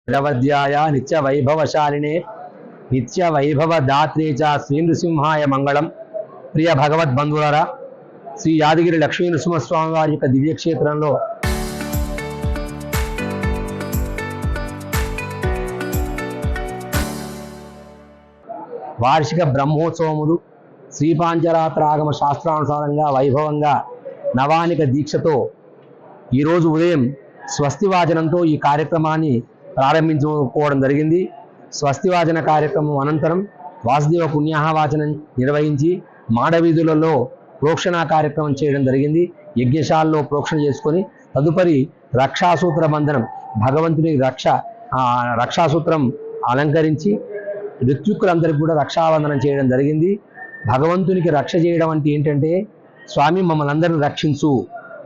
षडवद्याय नित्यवैभवशालिने नित्यवैभवदात्रे च శ్రీనృసింహాయ మంగళం. ప్రియ భగవద్బంధువులారా, శ్రీ యాదగిరి లక్ష్మీ నృసింహస్వామి వారి యొక్క దివ్యక్షేత్రంలో వార్షిక బ్రహ్మోత్సవములు శ్రీపాంచరాత్రాగమ శాస్త్రానుసారంగా వైభవంగా నవానిక దీక్షతో ఈరోజు ఉదయం స్వస్తివాచనంతో ఈ కార్యక్రమాన్ని ప్రారంభించుకోవడం జరిగింది. స్వస్తివాచన కార్యక్రమం అనంతరం వాసుదేవ పుణ్యాహవాచనం నిర్వహించి మాడవీధులలో ప్రోక్షణ కార్యక్రమం చేయడం జరిగింది. యజ్ఞశాలలో ప్రోక్షణ చేసుకొని తదుపరి రక్షాసూత్ర బంధనం, భగవంతుని రక్షాసూత్రం అలంకరించి ఋత్విక్కులందరికీ కూడా రక్షాబంధనం చేయడం జరిగింది. భగవంతునికి రక్ష చేయడం అంటే ఏంటంటే, స్వామి మమ్మల్ని అందరిని రక్షించు,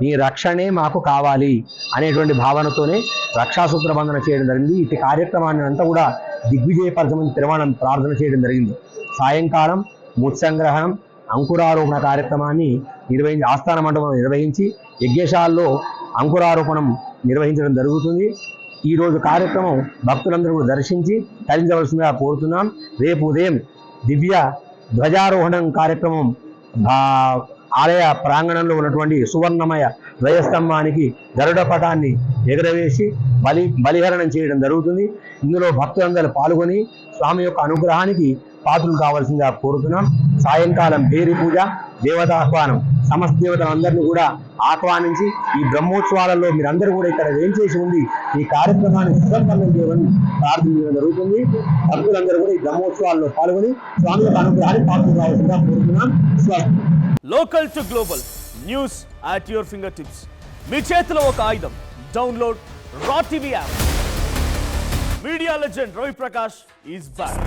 నీ రక్షణే మాకు కావాలి అనేటువంటి భావనతోనే రక్షాసూత్ర బంధన చేయడం జరిగింది. ఇటు కార్యక్రమాన్ని అంతా కూడా దిగ్విజయపరచమని ప్రార్థన చేయడం జరిగింది. సాయంకాలం ముత్సంగ్రహణం, అంకురారోపణ కార్యక్రమాన్ని ఆస్థాన మండపం నిర్వహించి యజ్ఞశాలలో అంకురారోపణం నిర్వహించడం జరుగుతుంది. ఈరోజు కార్యక్రమం భక్తులందరూ కూడా దర్శించి తరించవలసిందిగా కోరుతున్నాం. రేపు ఉదయం దివ్య ధ్వజారోహణం కార్యక్రమం ఆలయ ప్రాంగణంలో ఉన్నటువంటి సువర్ణమయ ధ్వజస్తంభానికి గరుడ పటాన్ని ఎగరవేసి బలిహరణం చేయడం జరుగుతుంది. ఇందులో భక్తులందరూ పాల్గొని స్వామి యొక్క అనుగ్రహానికి పాత్రలు కావాల్సిందిగా కోరుతున్నాం. సాయంకాలం భేరి పూజ, దేవతాహ్వానం, సమస్త దేవతలందరినీ కూడా ఆహ్వానించి ఈ బ్రహ్మోత్సవాలలో మీరందరూ కూడా ఇక్కడ వేంచేసి ఉంది ఈ కార్యక్రమాన్ని సుసంపన్నం చేయమని ప్రార్థించడం జరుగుతుంది. భక్తులందరూ కూడా ఈ బ్రహ్మోత్సవాల్లో పాల్గొని స్వామి యొక్క అనుగ్రహానికి పాత్రలు కావాల్సిందిగా కోరుతున్నాం. Local to global news at your fingertips. మీ చేతిలో ఒక ఆయుధం. Download Raa TV app. Media legend Ravi Prakash is back.